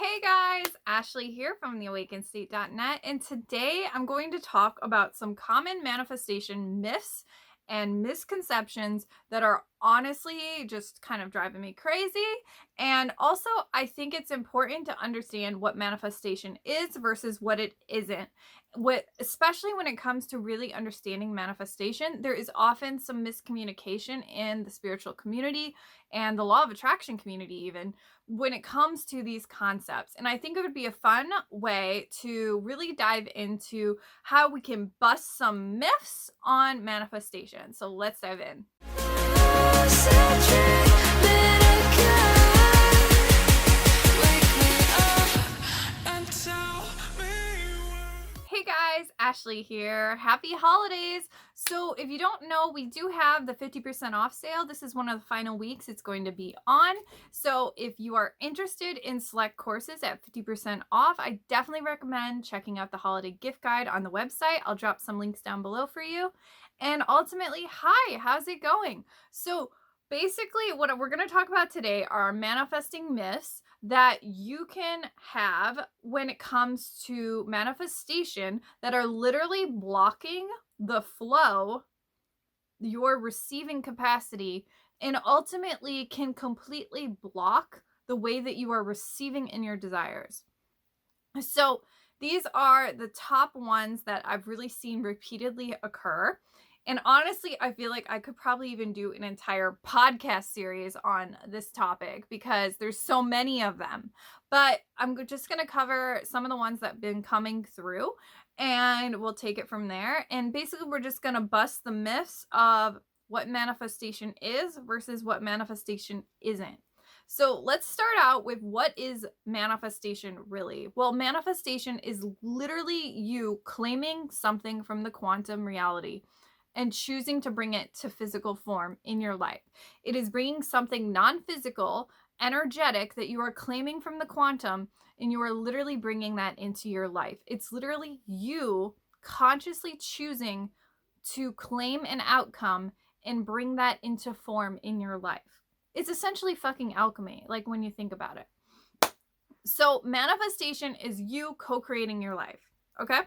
Hey guys, Ashley here from theawakenstate.net, and today I'm going to talk about some common manifestation myths and misconceptions that are honestly just kind of driving me crazy. And also, I think it's important to understand what manifestation is versus what it isn't. Especially when it comes to really understanding manifestation, there is often some miscommunication in the spiritual community and the law of attraction community, even when it comes to these concepts. And I think it would be a fun way to really dive into how we can bust some myths on manifestation. So let's dive in. Hey guys, Ashley here. Happy holidays. So if you don't know, we do have the 50% off sale. This is one of the final weeks it's going to be on. So if you are interested in select courses at 50% off, I definitely recommend checking out the holiday gift guide on the website. I'll drop some links down below for you. And ultimately, hi, how's it going? So basically, what we're going to talk about today are manifesting myths that you can have when it comes to manifestation that are literally blocking the flow, your receiving capacity, and ultimately can completely block the way that you are receiving in your desires. So these are the top ones that I've really seen repeatedly occur. And honestly, I feel like I could probably even do an entire podcast series on this topic because there's so many of them. But I'm just going to cover some of the ones that have been coming through and we'll take it from there. And basically, we're just going to bust the myths of what manifestation is versus what manifestation isn't. So let's start out with what is manifestation really? Well, manifestation is literally you claiming something from the quantum reality and choosing to bring it to physical form in your life. It is bringing something non-physical, energetic that you are claiming from the quantum, and you are literally bringing that into your life. It's literally you consciously choosing to claim an outcome and bring that into form in your life. It's essentially fucking alchemy, like when you think about it. So manifestation is you co-creating your life. Okay?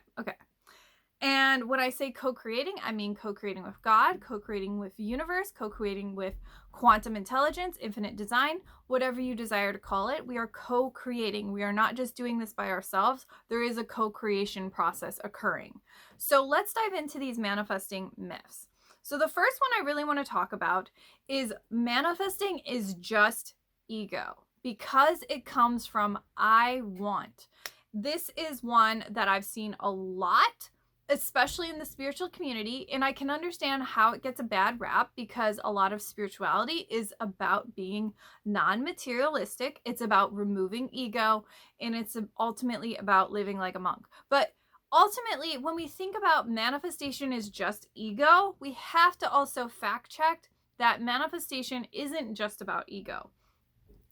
And when I say co-creating, I mean co-creating with God, co-creating with the universe, co-creating with quantum intelligence, infinite design, whatever you desire to call it. We are co-creating. We are not just doing this by ourselves. There is a co-creation process occurring. So let's dive into these manifesting myths. So the first one I really want to talk about is manifesting is just ego because it comes from I want. This is one that I've seen a lot, especially in the spiritual community, and I can understand how it gets a bad rap because a lot of spirituality is about being non-materialistic. It's about removing ego, and it's ultimately about living like a monk. But ultimately, when we think about manifestation is just ego, we have to also fact check that manifestation isn't just about ego.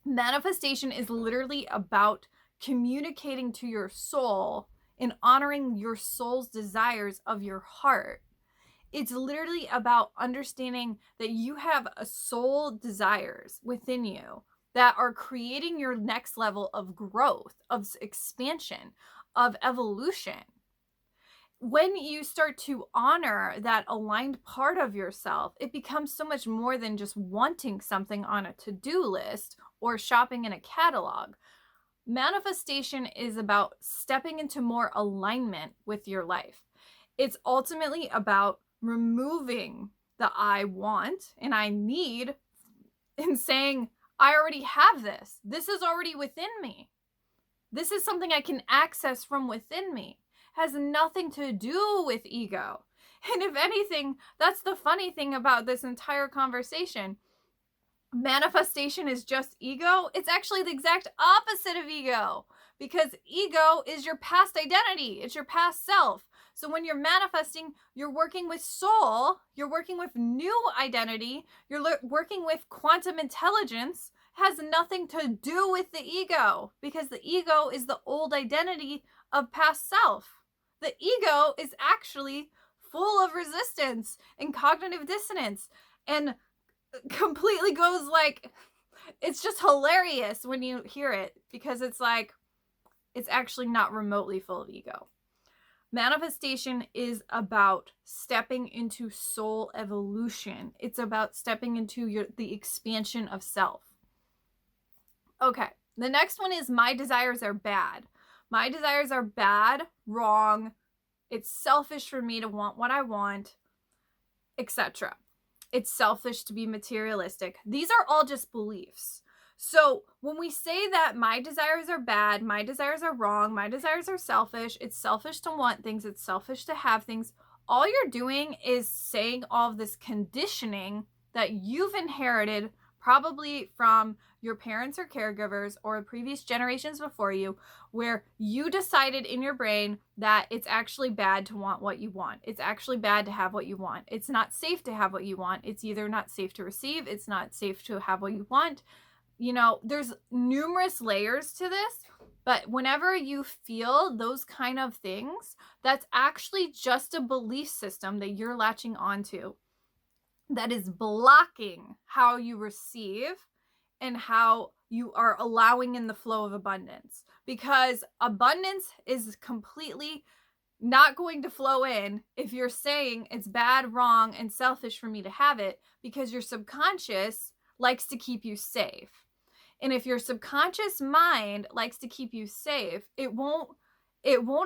Manifestation is literally about communicating to your soul and honoring your soul's desires of your heart. It's literally about understanding that you have a soul desires within you that are creating your next level of growth, of expansion, of evolution. When you start to honor that aligned part of yourself, it becomes so much more than just wanting something on a to-do list or shopping in a catalog. Manifestation is about stepping into more alignment with your life. It's ultimately about removing the I want and I need and saying, I already have this. This is already within me. This is something I can access from within me. It has nothing to do with ego. And if anything, that's the funny thing about this entire conversation. Manifestation is just ego. It's actually the exact opposite of ego because ego is your past identity. It's your past self. So when you're manifesting, you're working with soul, you're working with new identity, you're working with quantum intelligence. It has nothing to do with the ego because the ego is the old identity of past self. The ego is actually full of resistance and cognitive dissonance and completely goes like, it's just hilarious when you hear it because it's like, it's actually not remotely full of ego. Manifestation is about stepping into soul evolution. It's about stepping into the expansion of self. Okay, the next one is my desires are bad. My desires are bad, wrong. It's selfish for me to want what I want, etc. It's selfish to be materialistic. These are all just beliefs. So when we say that my desires are bad, my desires are wrong, my desires are selfish, it's selfish to want things, it's selfish to have things, all you're doing is saying all of this conditioning that you've inherited probably from your parents or caregivers or previous generations before you, where you decided in your brain that it's actually bad to want what you want. It's actually bad to have what you want. It's not safe to have what you want. It's either not safe to receive, it's not safe to have what you want. You know, there's numerous layers to this, but whenever you feel those kind of things, that's actually just a belief system that you're latching onto that is blocking how you receive and how you are allowing in the flow of abundance. Because abundance is completely not going to flow in if you're saying it's bad, wrong, and selfish for me to have it, because your subconscious likes to keep you safe. And if your subconscious mind likes to keep you safe, it won't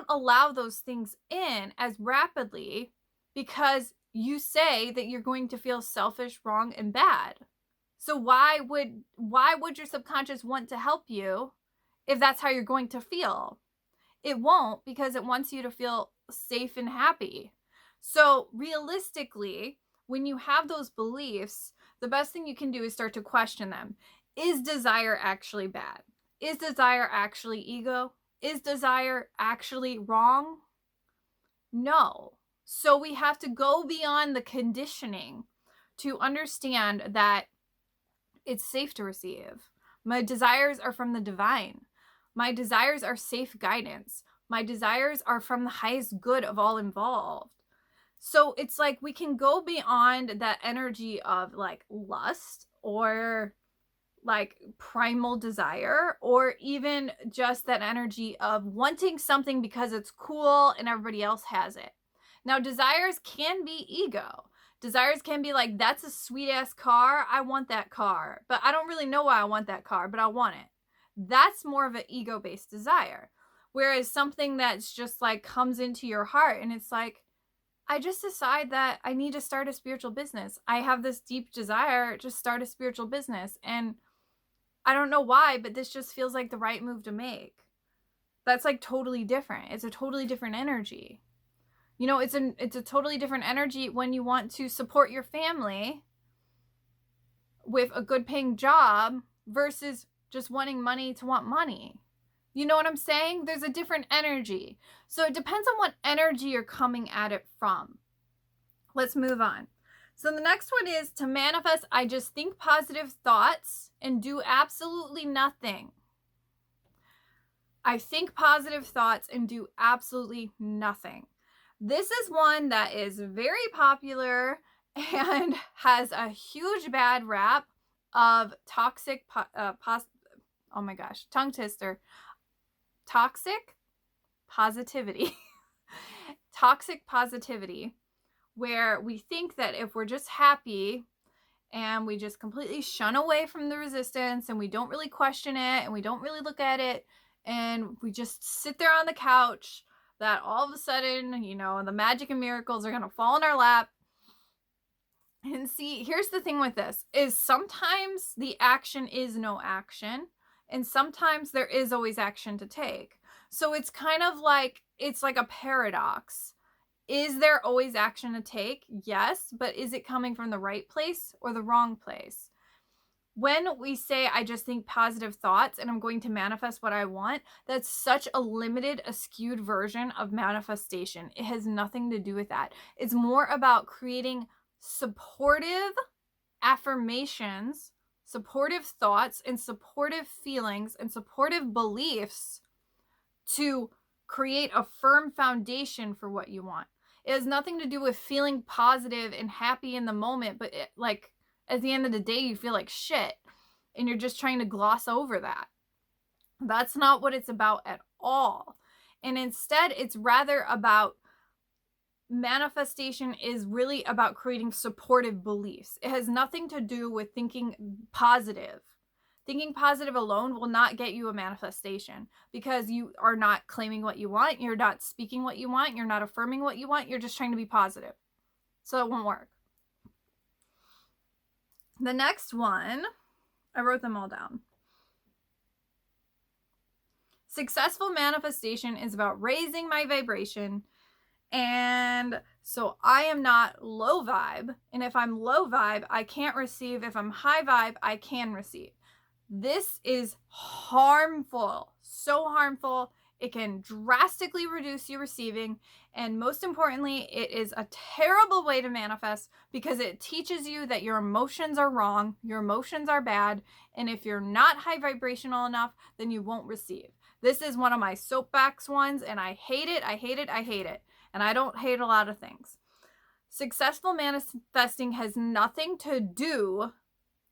allow those things in as rapidly, because you say that you're going to feel selfish, wrong, and bad. So why would your subconscious want to help you if that's how you're going to feel? It won't, because it wants you to feel safe and happy. So realistically, when you have those beliefs, the best thing you can do is start to question them. Is desire actually bad? Is desire actually ego? Is desire actually wrong? No. So we have to go beyond the conditioning to understand that it's safe to receive. My desires are from the divine. My desires are safe guidance. My desires are from the highest good of all involved. So it's like we can go beyond that energy of like lust or like primal desire, or even just that energy of wanting something because it's cool and everybody else has it. Now, desires can be ego. Desires can be like, that's a sweet ass car. I want that car, but I don't really know why I want that car, but I want it. That's more of an ego-based desire. Whereas something that's just like comes into your heart and it's like, I just decide that I need to start a spiritual business. I have this deep desire to start a spiritual business, and I don't know why, but this just feels like the right move to make. That's like totally different. It's a totally different energy. You know, it's a totally different energy when you want to support your family with a good paying job versus just wanting money to want money. You know what I'm saying? There's a different energy. So it depends on what energy you're coming at it from. Let's move on. So the next one is to manifest, I just think positive thoughts and do absolutely nothing. I think positive thoughts and do absolutely nothing. This is one that is very popular and has a huge bad rap of toxic, oh my gosh, tongue twister. Toxic positivity. Toxic positivity, where we think that if we're just happy and we just completely shun away from the resistance and we don't really question it and we don't really look at it and we just sit there on the couch, that all of a sudden, you know, the magic and miracles are going to fall in our lap. And see, here's the thing with this, is sometimes the action is no action, and sometimes there is always action to take. So it's kind of like, it's like a paradox. Is there always action to take? Yes, but is it coming from the right place or the wrong place? When we say, I just think positive thoughts and I'm going to manifest what I want, that's such a limited, a skewed version of manifestation. It has nothing to do with that. It's more about creating supportive affirmations, supportive thoughts, and supportive feelings and supportive beliefs to create a firm foundation for what you want. It has nothing to do with feeling positive and happy in the moment, but like at the end of the day, you feel like shit and you're just trying to gloss over that. That's not what it's about at all. And instead, it's rather about manifestation is really about creating supportive beliefs. It has nothing to do with thinking positive. Thinking positive alone will not get you a manifestation because you are not claiming what you want. You're not speaking what you want. You're not affirming what you want. You're just trying to be positive. So it won't work. The next one, I wrote them all down. Successful manifestation is about raising my vibration. And so I am not low vibe. And if I'm low vibe, I can't receive. If I'm high vibe, I can receive. This is harmful, so harmful. It can drastically reduce your receiving. And most importantly, it is a terrible way to manifest because it teaches you that your emotions are wrong, your emotions are bad. And if you're not high vibrational enough, then you won't receive. This is one of my soapbox ones, and I hate it. I hate it. I hate it. And I don't hate a lot of things. Successful manifesting has nothing to do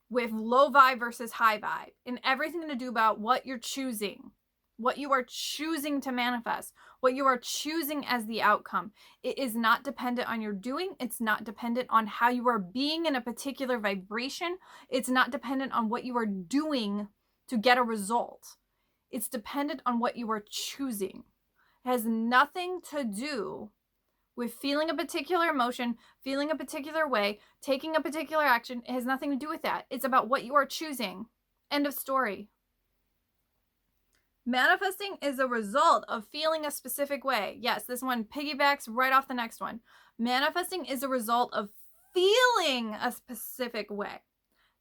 with low vibe versus high vibe, and everything to do about what you're choosing, what you are choosing to manifest, what you are choosing as the outcome. It is not dependent on your doing. It's not dependent on how you are being in a particular vibration. It's not dependent on what you are doing to get a result. It's dependent on what you are choosing. It has nothing to do with feeling a particular emotion, feeling a particular way, taking a particular action. It has nothing to do with that. It's about what you are choosing. End of story. Manifesting is a result of feeling a specific way. Yes, this one piggybacks right off the next one. Manifesting is a result of feeling a specific way.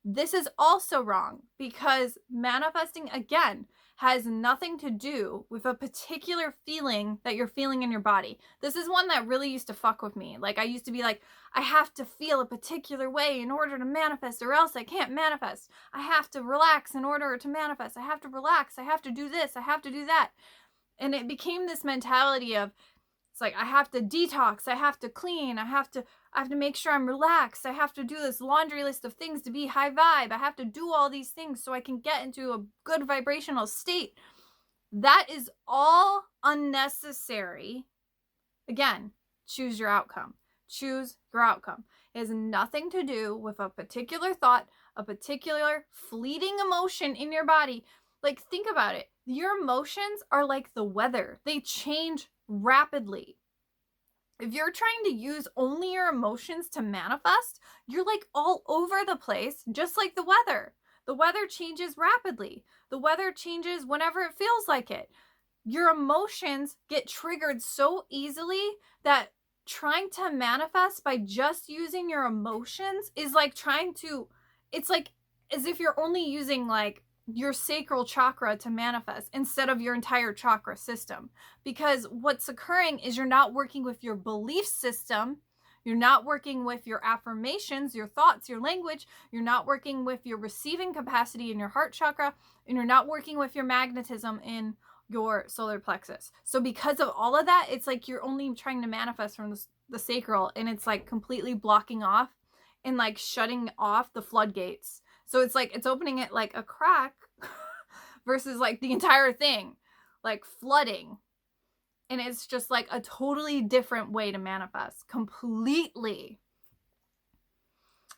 This is also wrong because manifesting, again, has nothing to do with a particular feeling that you're feeling in your body. This is one that really used to fuck with me. Like, I used to be like, I have to feel a particular way in order to manifest, or else I can't manifest. I have to relax in order to manifest. I have to relax. I have to do this. I have to do that. And it became this mentality of, it's like, I have to detox, I have to clean, I have to make sure I'm relaxed, I have to do this laundry list of things to be high vibe, I have to do all these things so I can get into a good vibrational state. That is all unnecessary. Again, choose your outcome. Choose your outcome. It has nothing to do with a particular thought, a particular fleeting emotion in your body. Like, think about it. Your emotions are like the weather. They change rapidly. If you're trying to use only your emotions to manifest, you're like all over the place, just like the weather. The weather changes rapidly. The weather changes whenever it feels like it. Your emotions get triggered so easily that trying to manifest by just using your emotions is like it's like as if you're only using like your sacral chakra to manifest instead of your entire chakra system. Because what's occurring is you're not working with your belief system. You're not working with your affirmations, your thoughts, your language. You're not working with your receiving capacity in your heart chakra. And you're not working with your magnetism in your solar plexus. So because of all of that, it's like you're only trying to manifest from the sacral, and it's like completely blocking off and like shutting off the floodgates. So it's like it's opening it like a crack versus like the entire thing, like flooding. And it's just like a totally different way to manifest, completely.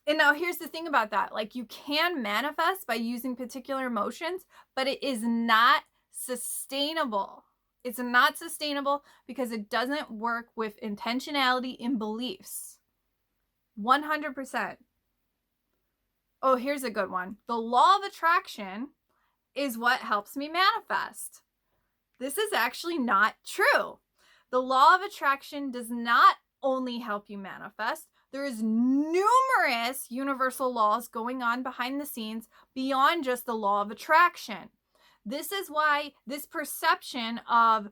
And now here's the thing about that. Like, you can manifest by using particular emotions, but it is not sustainable. It's not sustainable because it doesn't work with intentionality and beliefs. 100%. Oh, here's a good one. The law of attraction is what helps me manifest. This is actually not true. The law of attraction does not only help you manifest. There is numerous universal laws going on behind the scenes beyond just the law of attraction. This is why this perception of,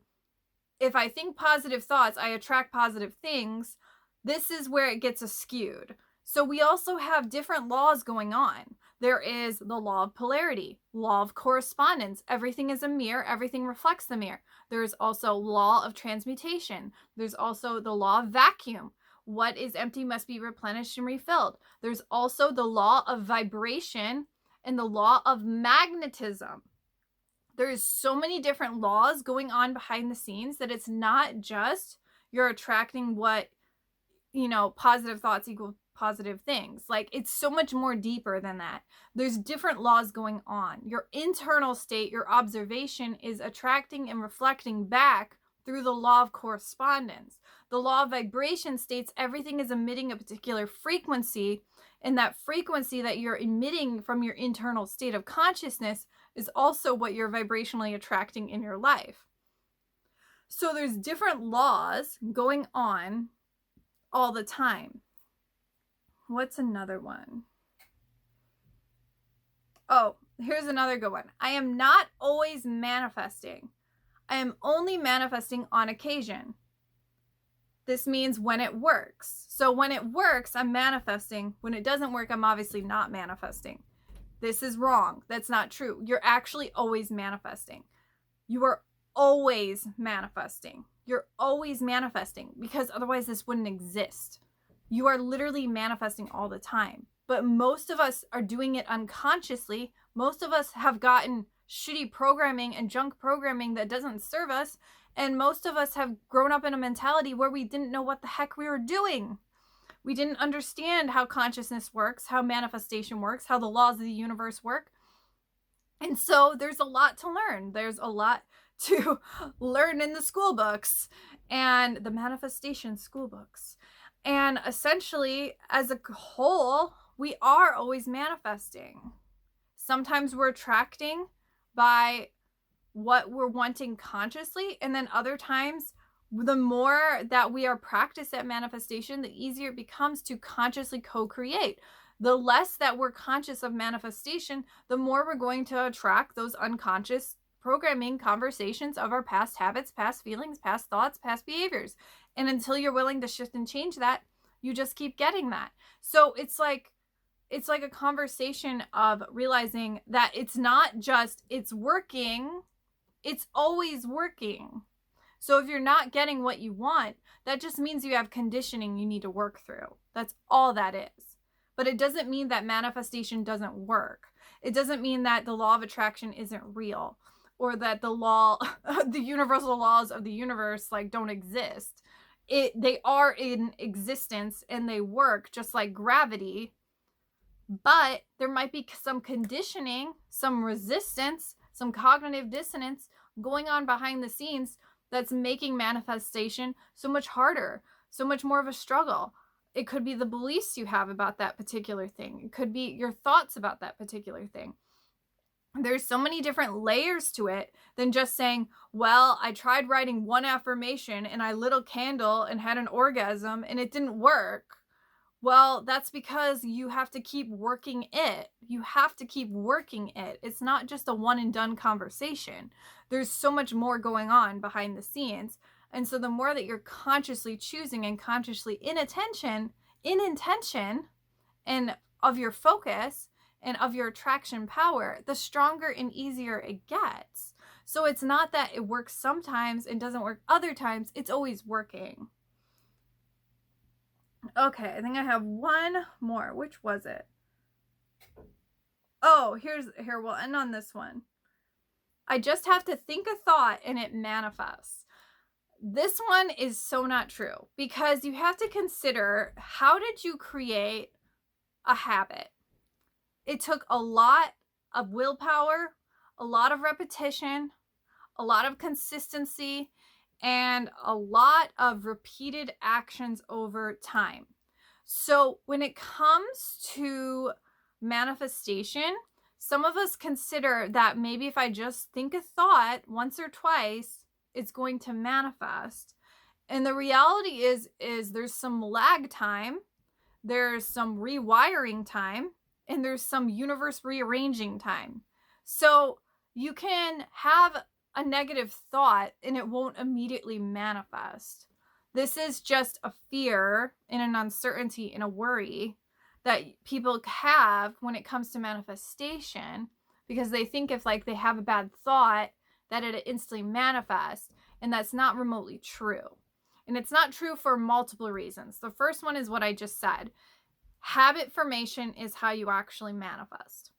if I think positive thoughts, I attract positive things, this is where it gets skewed. So we also have different laws going on. There is the law of polarity, law of correspondence. Everything is a mirror. Everything reflects the mirror. There's also law of transmutation. There's also the law of vacuum. What is empty must be replenished and refilled. There's also the law of vibration and the law of magnetism. There is so many different laws going on behind the scenes that it's not just you're attracting what, positive thoughts equal positive things. Like, it's so much more deeper than that. There's different laws going on. Your internal state, your observation is attracting and reflecting back through the law of correspondence. The law of vibration states everything is emitting a particular frequency, and that frequency that you're emitting from your internal state of consciousness is also what you're vibrationally attracting in your life. So there's different laws going on all the time. What's another one? Oh, here's another good one. I am not always manifesting. I am only manifesting on occasion. This means when it works. So when it works, I'm manifesting. When it doesn't work, I'm obviously not manifesting. This is wrong. That's not true. You're actually always manifesting. You are always manifesting. You're always manifesting, because otherwise this wouldn't exist. You are literally manifesting all the time. But most of us are doing it unconsciously. Most of us have gotten shitty programming and junk programming that doesn't serve us. And most of us have grown up in a mentality where we didn't know what the heck we were doing. We didn't understand how consciousness works, how manifestation works, how the laws of the universe work. And so there's a lot to learn. There's a lot to learn in the school books and the manifestation school books. And essentially, as a whole, we are always manifesting. Sometimes we're attracting by what we're wanting consciously, and then other times, the more that we are practiced at manifestation, the easier it becomes to consciously co-create. The less that we're conscious of manifestation, the more we're going to attract those unconscious programming conversations of our past habits, past feelings, past thoughts, past behaviors. And until you're willing to shift and change that, you just keep getting that. So it's like a conversation of realizing that it's not just it's working, it's always working. So if you're not getting what you want, that just means you have conditioning you need to work through. That's all that is. But it doesn't mean that manifestation doesn't work. It doesn't mean that the law of attraction isn't real, or that the universal laws of the universe don't exist. They are in existence and they work just like gravity, but there might be some conditioning, some resistance, some cognitive dissonance going on behind the scenes that's making manifestation so much harder, so much more of a struggle. It could be the beliefs you have about that particular thing. It could be your thoughts about that particular thing. There's so many different layers to it than just saying, well, I tried writing one affirmation and I lit a candle and had an orgasm and it didn't work. Well, that's because you have to keep working it. You have to keep working it. It's not just a one and done conversation. There's so much more going on behind the scenes. And so the more that you're consciously choosing and consciously in intention and of your focus and of your attraction power, the stronger and easier it gets. So it's not that it works sometimes and doesn't work other times. It's always working. Okay, I think I have one more. Which was it? Oh, here, we'll end on this one. I just have to think a thought and it manifests. This one is so not true, because you have to consider, how did you create a habit? It took a lot of willpower, a lot of repetition, a lot of consistency, and a lot of repeated actions over time. So when it comes to manifestation, some of us consider that maybe if I just think a thought once or twice, it's going to manifest. And the reality is there's some lag time, there's some rewiring time, and there's some universe rearranging time. So you can have a negative thought and it won't immediately manifest. This is just a fear and an uncertainty and a worry that people have when it comes to manifestation, because they think if they have a bad thought that it instantly manifests, and that's not remotely true. And it's not true for multiple reasons. The first one is what I just said. Habit formation is how you actually manifest.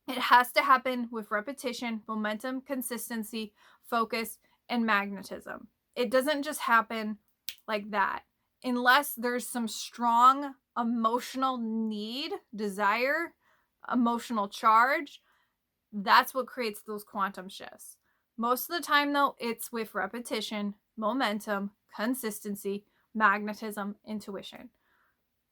It has to happen with repetition, momentum, consistency, focus, and magnetism. It doesn't just happen like that unless there's some strong emotional need, desire, emotional charge. That's what creates those quantum shifts. Most of the time, though, it's with repetition, momentum, consistency, magnetism, intuition.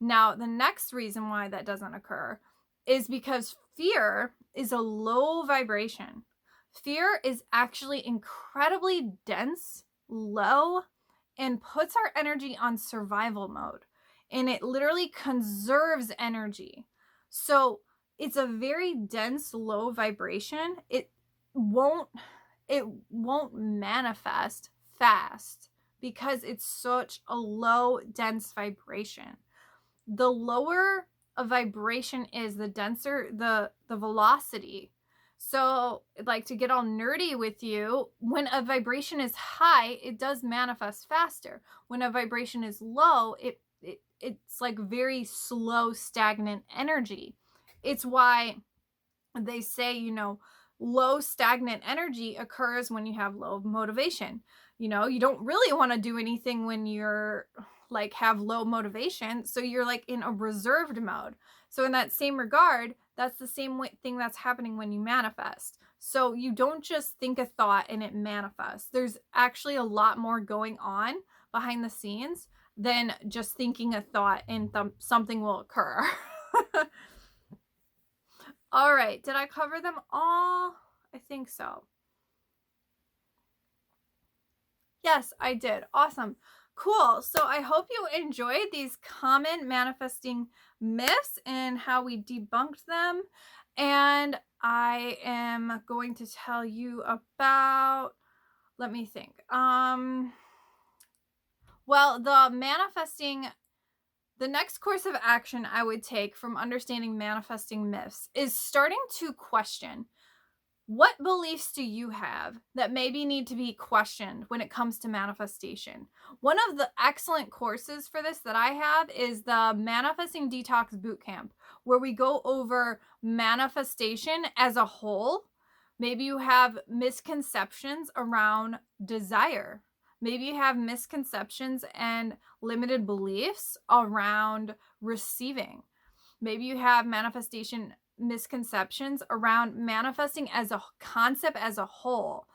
Now, the next reason why that doesn't occur is because fear is a low vibration. Fear is actually incredibly dense, low, and puts our energy on survival mode. And it literally conserves energy. So it's a very dense, low vibration. Won't it won't manifest fast because it's such a low, dense vibration. The lower a vibration is, the denser the velocity. So, like, to get all nerdy with you, when a vibration is high, it does manifest faster. When a vibration is low, it's like very slow, stagnant energy. It's why they say, low stagnant energy occurs when you have low motivation. You don't really want to do anything when you're like have low motivation, so you're like in a reserved mode. So in that same regard, that's the same thing that's happening when you manifest. So you don't just think a thought and it manifests. There's actually a lot more going on behind the scenes than just thinking a thought and something will occur. All right, did I cover them all? I think so. Yes, I did. Awesome. Cool. So I hope you enjoyed these common manifesting myths and how we debunked them. And I am going to tell you about, let me think. Well, the next course of action I would take from understanding manifesting myths is starting to question, what beliefs do you have that maybe need to be questioned when it comes to manifestation? One of the excellent courses for this that I have is the Manifesting Detox Bootcamp, where we go over manifestation as a whole. Maybe you have misconceptions around desire. Maybe you have misconceptions and limited beliefs around receiving. Maybe you have manifestation misconceptions around manifesting as a concept as a whole.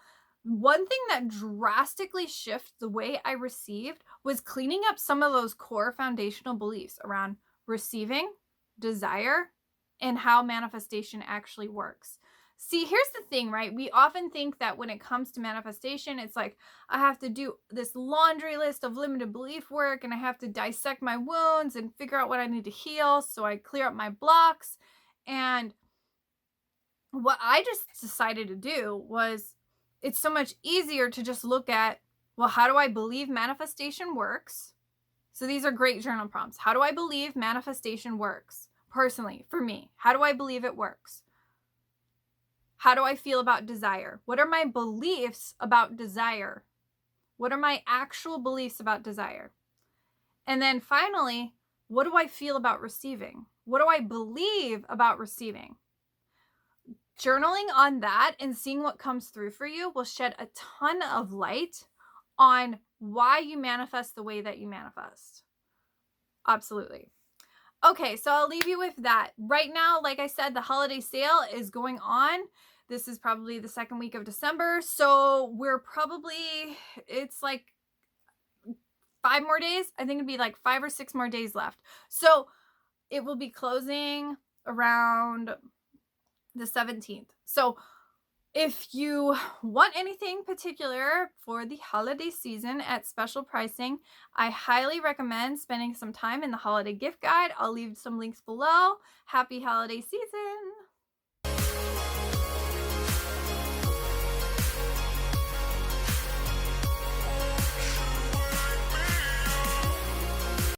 One thing that drastically shifted the way I received was cleaning up some of those core foundational beliefs around receiving, desire, and how manifestation actually works. See, here's the thing, right? We often think that when it comes to manifestation, it's like I have to do this laundry list of limited belief work, and I have to dissect my wounds and figure out what I need to heal so I clear up my blocks. And what I just decided to do was, it's so much easier to just look at, well, how do I believe manifestation works? So these are great journal prompts. How do I believe manifestation works? Personally, for me, how do I believe it works? How do I feel about desire? What are my beliefs about desire? What are my actual beliefs about desire? And then finally, what do I feel about receiving? What do I believe about receiving? Journaling on that and seeing what comes through for you will shed a ton of light on why you manifest the way that you manifest. Absolutely. Okay, so I'll leave you with that. Right now, like I said, the holiday sale is going on. This is probably the second week of December. So it's like 5 more days. I think it'd be like 5 or 6 more days left. So it will be closing around the 17th. So if you want anything particular for the holiday season at special pricing, I highly recommend spending some time in the holiday gift guide. I'll leave some links below. Happy holiday season!